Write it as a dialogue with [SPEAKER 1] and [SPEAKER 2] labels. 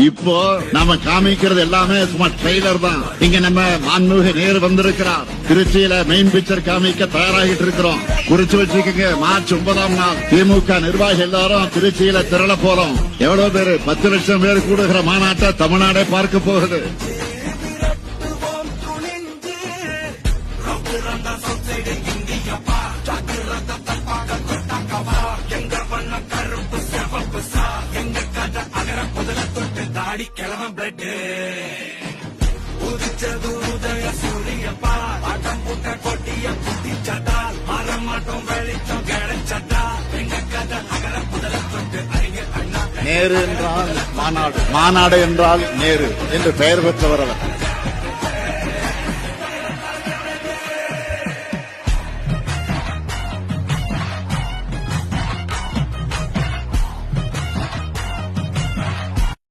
[SPEAKER 1] இப்போ நாம காமிக்கிறது எல்லாமே சும்மா ட்ரெய்லர் தான். இங்க நம்ம மாண்புமிகு நேரு வந்திருக்கிறார். திருச்சியில மெயின் பிக்சர் காமிக்க தயாராகிட்டு இருக்கிறோம். குறிச்சு வச்சுக்கோங்க, மார்ச் 9ஆம் நாள் திமுக நிர்வாகி எல்லாரும் திருச்சியில திரள போறோம். எவ்வளவு பேரு? 10 லட்சம் பேர் கூடுகிற மாநாட்டை தமிழ்நாடே பார்க்க போகுது. நேரு என்றால் மாநாடு, மாநாடு என்றால் நேரு என்று பெயர் பெற்றவர் அவர்.